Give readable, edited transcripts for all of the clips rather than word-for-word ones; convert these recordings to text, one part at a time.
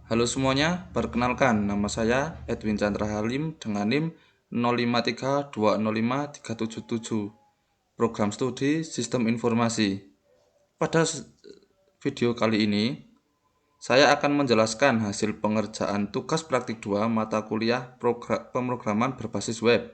Halo semuanya, perkenalkan nama saya Edwin Chandra Halim dengan NIM 0532053777, Program Studi Sistem Informasi. Pada video kali ini, saya akan menjelaskan hasil pengerjaan tugas praktik 2 mata kuliah pemrograman berbasis web.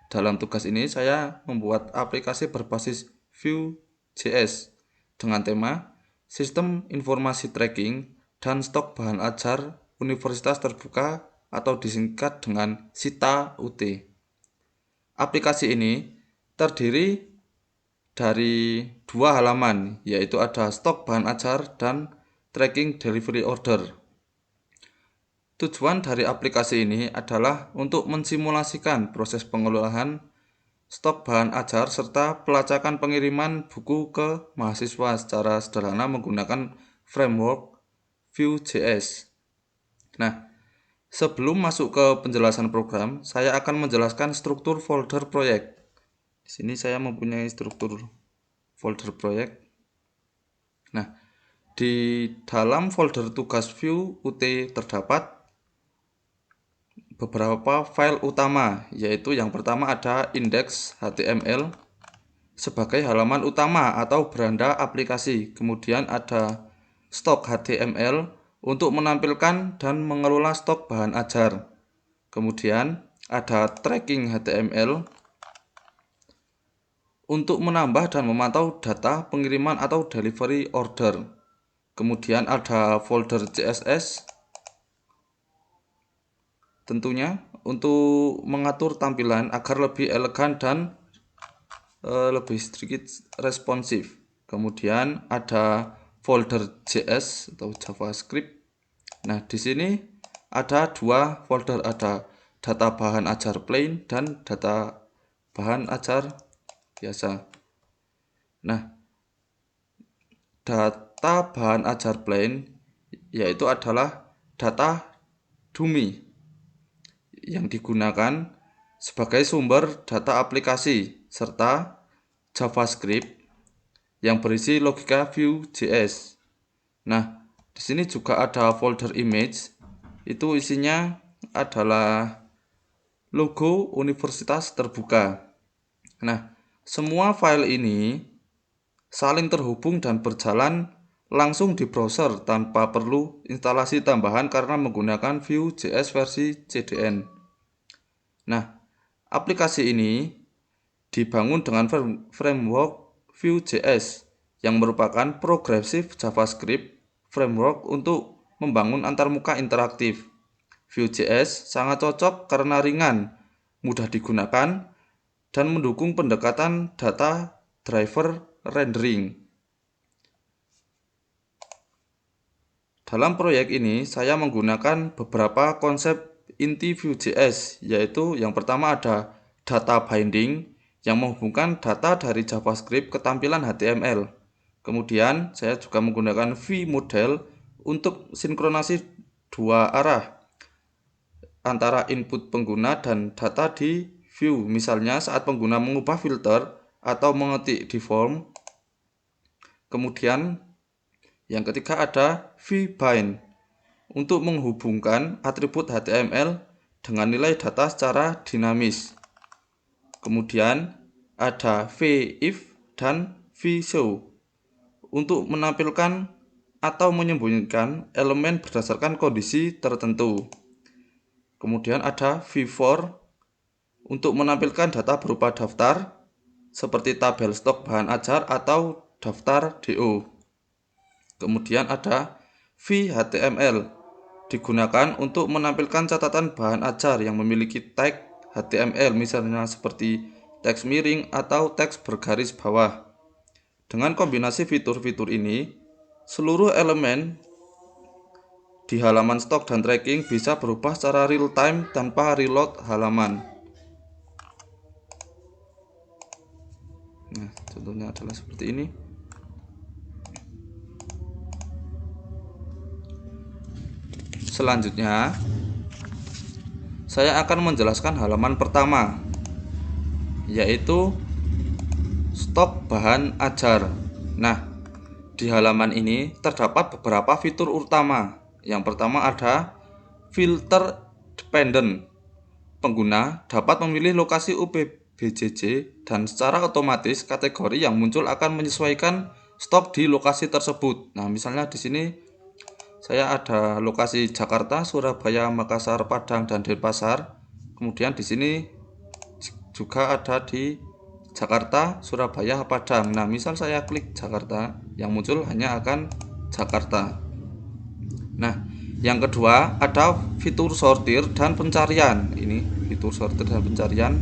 Dalam tugas ini, saya membuat aplikasi berbasis Vue.js dengan tema Sistem Informasi Tracking dan Stok Bahan Ajar Universitas Terbuka atau disingkat dengan SITA-UT. Aplikasi ini terdiri dari dua halaman, yaitu ada stok bahan ajar dan tracking delivery order. Tujuan dari aplikasi ini adalah untuk mensimulasikan proses pengelolaan stok bahan ajar serta pelacakan pengiriman buku ke mahasiswa secara sederhana menggunakan framework Vue.js. Nah, sebelum masuk ke penjelasan program, saya akan menjelaskan struktur folder proyek. Di sini saya mempunyai struktur folder proyek. Nah, di dalam folder tugas Vue.ut terdapat beberapa file utama, yaitu yang pertama ada index.html sebagai halaman utama atau beranda aplikasi. Kemudian ada stok.html untuk menampilkan dan mengelola stok bahan ajar. Kemudian ada tracking.html untuk menambah dan memantau data pengiriman atau delivery order. Kemudian ada folder CSS tentunya untuk mengatur tampilan agar lebih elegan dan lebih sedikit responsif. Kemudian ada folder JS atau JavaScript. Nah, di sini ada dua folder, ada data bahan ajar plain dan data bahan ajar biasa. Nah, data bahan ajar plain yaitu adalah data dummy yang digunakan sebagai sumber data aplikasi serta JavaScript yang berisi logika Vue.js. Nah, di sini juga ada folder image, itu isinya adalah logo Universitas Terbuka. Nah, semua file ini saling terhubung dan berjalan langsung di browser tanpa perlu instalasi tambahan karena menggunakan Vue.js versi CDN. Nah, aplikasi ini dibangun dengan framework Vue.js yang merupakan progressive JavaScript framework untuk membangun antarmuka interaktif. Vue.js sangat cocok karena ringan, mudah digunakan, dan mendukung pendekatan data driver rendering. Dalam proyek ini, saya menggunakan beberapa konsep inti Vue.js, yaitu yang pertama ada data binding, yang menghubungkan data dari JavaScript ke tampilan HTML. Kemudian saya juga menggunakan vModel untuk sinkronasi dua arah antara input pengguna dan data di Vue. Misalnya saat pengguna mengubah filter atau mengetik di form. Kemudian yang ketiga ada vbind untuk menghubungkan atribut HTML dengan nilai data secara dinamis. Kemudian ada vif dan vshow untuk menampilkan atau menyembunyikan elemen berdasarkan kondisi tertentu. Kemudian ada vfor untuk menampilkan data berupa daftar seperti tabel stok bahan ajar atau daftar DO. Kemudian ada vhtml digunakan untuk menampilkan catatan bahan ajar yang memiliki tag HTML, misalnya seperti teks miring atau teks bergaris bawah. Dengan kombinasi fitur-fitur ini, seluruh elemen di halaman stok dan tracking bisa berubah secara real time tanpa reload halaman. Nah, contohnya adalah seperti ini. Selanjutnya, saya akan menjelaskan halaman pertama, yaitu stok bahan ajar. Nah, di halaman ini terdapat beberapa fitur utama, Yang pertama ada filter dependent. Pengguna dapat memilih lokasi UPBJJ dan secara otomatis kategori yang muncul akan menyesuaikan stok di lokasi tersebut. Nah, misalnya di sini saya ada lokasi Jakarta, Surabaya, Makassar, Padang, dan Denpasar. Kemudian di sini juga ada di Jakarta, Surabaya, Padang. Nah, misal saya klik Jakarta, yang muncul hanya akan Jakarta. Nah, yang kedua ada fitur sortir dan pencarian. Ini fitur sortir dan pencarian.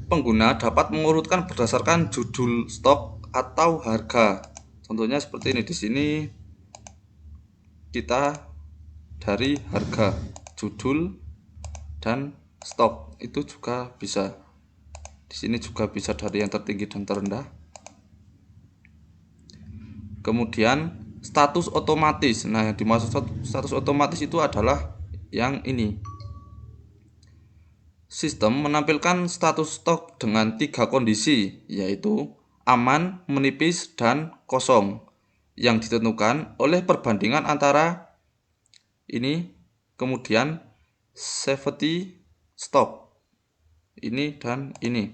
Pengguna dapat mengurutkan berdasarkan judul stok atau harga. Contohnya seperti ini. Di sini kita dari harga, judul, dan stok itu juga bisa. Di sini juga bisa dari yang tertinggi dan terendah. Kemudian status otomatis. Nah, yang dimaksud status otomatis itu adalah yang ini. Sistem menampilkan status stok dengan 3 kondisi, yaitu aman, menipis, dan kosong, yang ditentukan oleh perbandingan antara ini, kemudian safety stock, ini dan ini.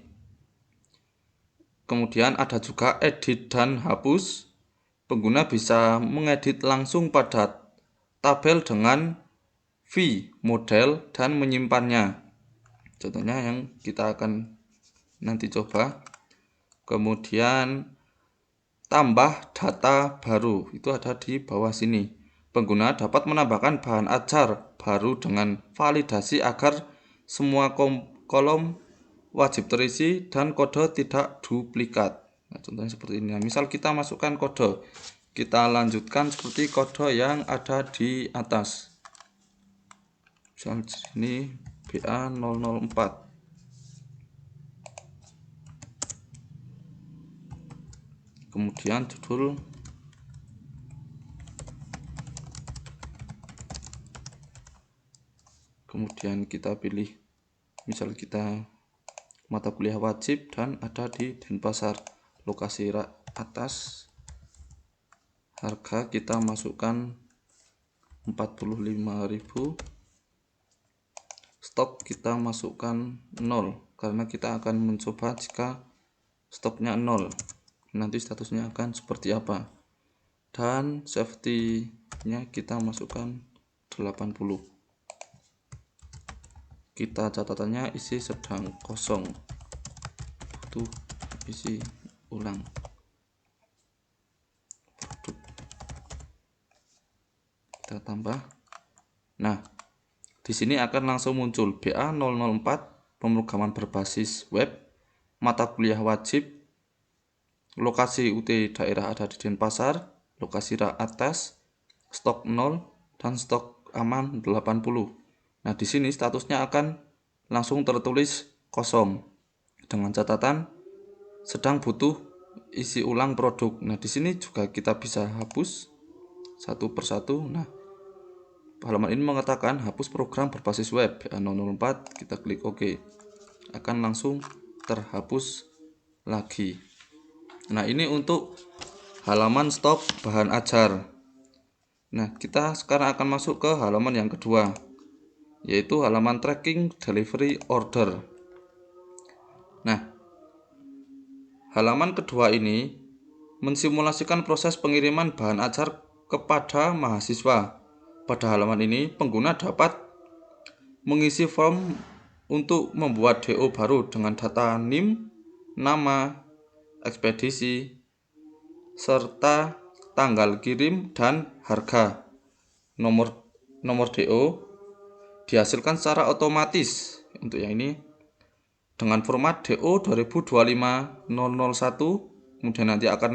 Kemudian ada juga edit dan hapus. Pengguna bisa mengedit langsung pada tabel dengan V model dan menyimpannya. Contohnya yang kita akan nanti coba. Kemudian tambah data baru, itu ada di bawah sini. Pengguna dapat menambahkan bahan ajar baru dengan validasi agar semua kolom wajib terisi dan kode tidak duplikat. Nah, contohnya seperti ini. Misal kita masukkan kode, kita lanjutkan seperti kode yang ada di atas. Misal ini BA004. Kemudian judul, kemudian kita pilih misal kita mata kuliah wajib dan ada di Denpasar. Lokasi atas, harga kita masukkan 45.000, stok kita masukkan 0 karena kita akan mencoba jika stoknya 0 nanti statusnya akan seperti apa, dan safety nya kita masukkan 80. Kita catatannya isi sedang kosong, butuh isi ulang. Produk kita tambah. Nah, di sini akan langsung muncul BA004, pemrograman berbasis web, mata kuliah wajib, lokasi UT daerah ada di Denpasar, lokasi atas, stok 0, dan stok aman 80. Nah, di sini statusnya akan langsung tertulis kosong dengan catatan sedang butuh isi ulang produk. Nah, di sini juga kita bisa hapus satu persatu. Nah, halaman ini mengatakan hapus program berbasis web BA004, kita klik OK. Akan langsung terhapus lagi. Nah, ini untuk halaman stok bahan ajar. Nah, kita sekarang akan masuk ke halaman yang kedua, yaitu halaman tracking delivery order. Nah, halaman kedua ini mensimulasikan proses pengiriman bahan ajar kepada mahasiswa. Pada halaman ini, pengguna dapat mengisi form untuk membuat DO baru dengan data NIM, nama, ekspedisi, serta tanggal kirim dan harga. Nomor DO dihasilkan secara otomatis untuk yang ini dengan format DO 2025-001, kemudian nanti akan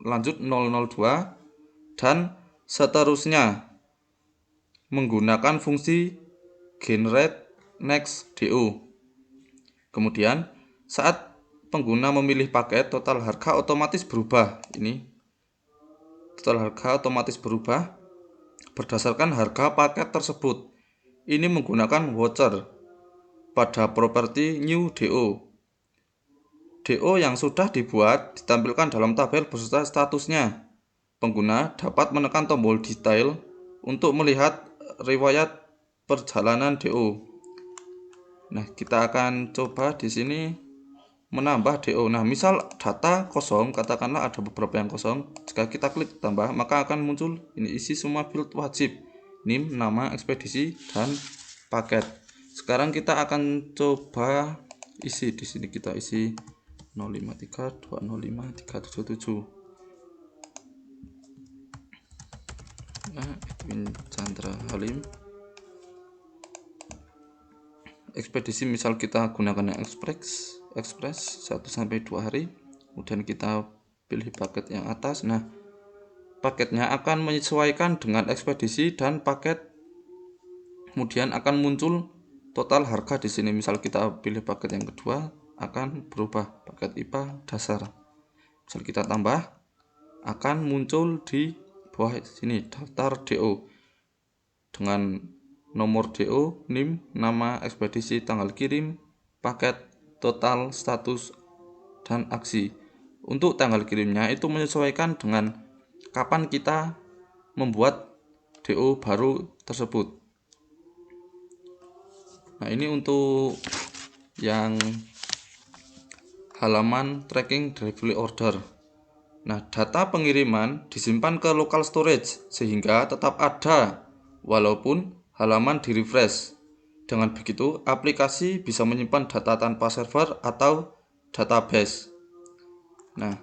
lanjut 002 dan seterusnya menggunakan fungsi generate next DO. Kemudian saat pengguna memilih paket, total harga otomatis berubah. Ini total harga otomatis berubah berdasarkan harga paket tersebut. Ini menggunakan voucher pada properti new DO. DO yang sudah dibuat ditampilkan dalam tabel beserta statusnya. pengguna dapat menekan tombol detail untuk melihat riwayat perjalanan DO. Nah, kita akan coba di sini menambah DO. Nah, misal data kosong, katakanlah ada beberapa yang kosong. Jika kita klik tambah, maka akan muncul ini isi semua field wajib. NIM, nama, ekspedisi, dan paket. Sekarang kita akan coba isi di sini, kita isi 0532053777. Nah, Edwin Chandra Halim. Ekspedisi misal kita gunakan yang express 1-2 hari. Kemudian kita pilih paket yang atas. Nah, paketnya akan menyesuaikan dengan ekspedisi dan paket. Kemudian akan muncul total harga di sini. Misal kita pilih paket yang kedua, akan berubah paket IPA dasar. Misal kita tambah, akan muncul di bawah sini daftar DO dengan nomor DO, NIM, nama, ekspedisi, tanggal kirim, paket, total, status, dan aksi. Untuk tanggal kirimnya itu menyesuaikan dengan kapan kita membuat DO baru tersebut. Nah, ini untuk yang halaman tracking delivery order. Nah, data pengiriman disimpan ke local storage sehingga tetap ada walaupun halaman di-refresh. Dengan begitu, aplikasi bisa menyimpan data tanpa server atau database. Nah,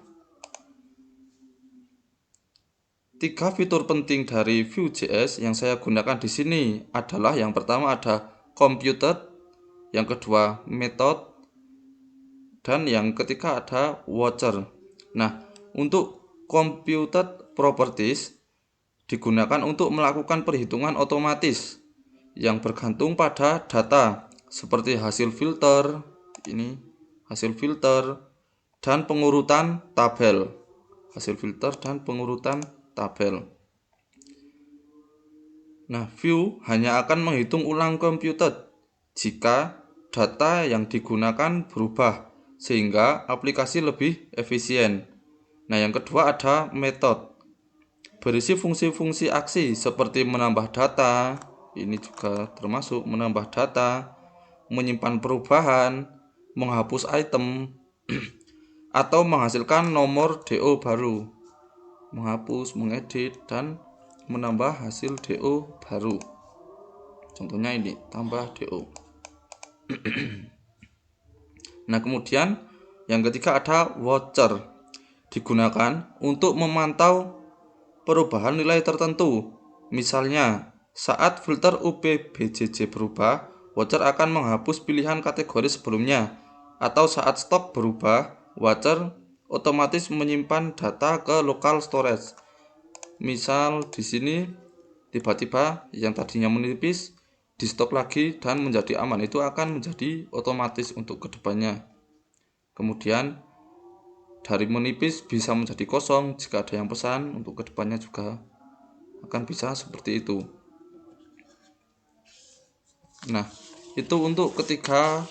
3 fitur penting dari Vue.js yang saya gunakan di sini adalah yang pertama ada computed, yang kedua method, dan yang ketiga ada watcher. Nah, untuk computed properties digunakan untuk melakukan perhitungan otomatis yang bergantung pada data seperti hasil filter, dan pengurutan tabel. Nah, Vue hanya akan menghitung ulang computed jika data yang digunakan berubah sehingga aplikasi lebih efisien. Nah, yang kedua ada method. Berisi fungsi-fungsi aksi seperti menambah data, ini juga termasuk menambah data, menyimpan perubahan, menghapus item, atau menghasilkan nomor DO baru, menghapus, mengedit, dan menambah hasil DO baru. Contohnya ini, tambah DO. Nah, kemudian yang ketiga ada watcher. Digunakan untuk memantau perubahan nilai tertentu. Misalnya, saat filter UPBJJ berubah, watcher akan menghapus pilihan kategori sebelumnya. Atau saat stok berubah, watcher otomatis menyimpan data ke local storage. Misal di sini tiba-tiba yang tadinya menipis di stok lagi dan menjadi aman, itu akan menjadi otomatis untuk kedepannya. Kemudian dari menipis bisa menjadi kosong jika ada yang pesan, untuk kedepannya juga akan bisa seperti itu. Nah, itu untuk ketiga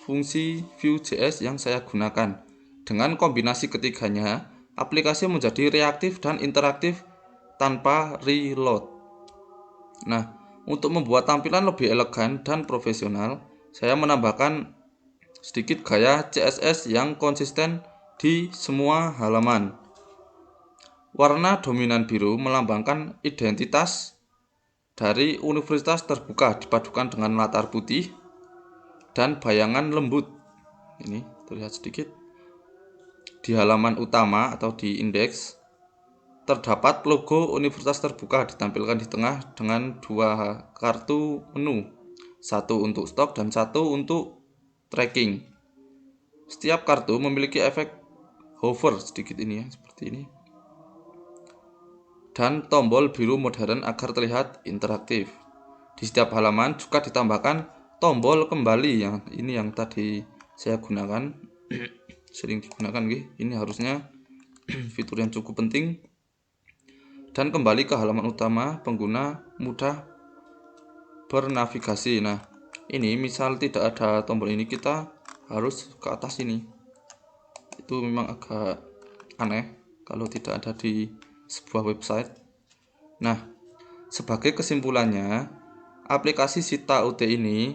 fungsi Vue.js yang saya gunakan. Dengan kombinasi ketiganya, aplikasi menjadi reaktif dan interaktif tanpa reload. Nah, untuk membuat tampilan lebih elegan dan profesional, saya menambahkan sedikit gaya CSS yang konsisten di semua halaman. Warna dominan biru melambangkan identitas dari universitas terbuka dipadukan dengan latar putih dan bayangan lembut. Ini terlihat sedikit. Di halaman utama atau di indeks terdapat logo universitas terbuka ditampilkan di tengah dengan 2 kartu menu, satu untuk stok dan satu untuk tracking. Setiap kartu memiliki efek hover sedikit ini ya, seperti ini. Dan tombol biru modern agar terlihat interaktif. Di setiap halaman juga ditambahkan tombol kembali yang ini yang tadi saya gunakan, sering digunakan ini harusnya fitur yang cukup penting. Dan kembali ke halaman utama, pengguna mudah bernavigasi. Nah, ini misal tidak ada tombol ini, kita harus ke atas ini. Itu memang agak aneh kalau tidak ada di sebuah website. Nah, sebagai kesimpulannya, aplikasi Sita UT ini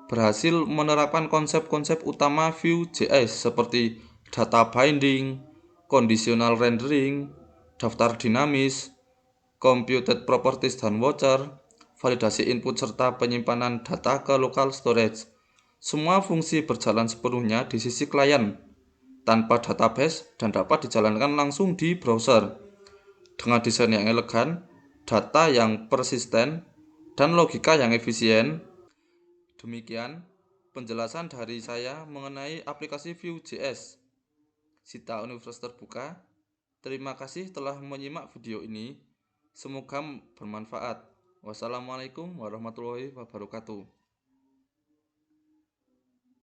berhasil menerapkan konsep-konsep utama Vue.js seperti data binding, conditional rendering, daftar dinamis, computed properties dan voucher, validasi input serta penyimpanan data ke local storage. Semua fungsi berjalan sepenuhnya di sisi klien tanpa database dan dapat dijalankan langsung di browser. Dengan desain yang elegan, data yang persisten, dan logika yang efisien. Demikian penjelasan dari saya mengenai aplikasi Vue.js Sita Universitas Terbuka. Terima kasih telah menyimak video ini. Semoga bermanfaat. Wassalamualaikum warahmatullahi wabarakatuh.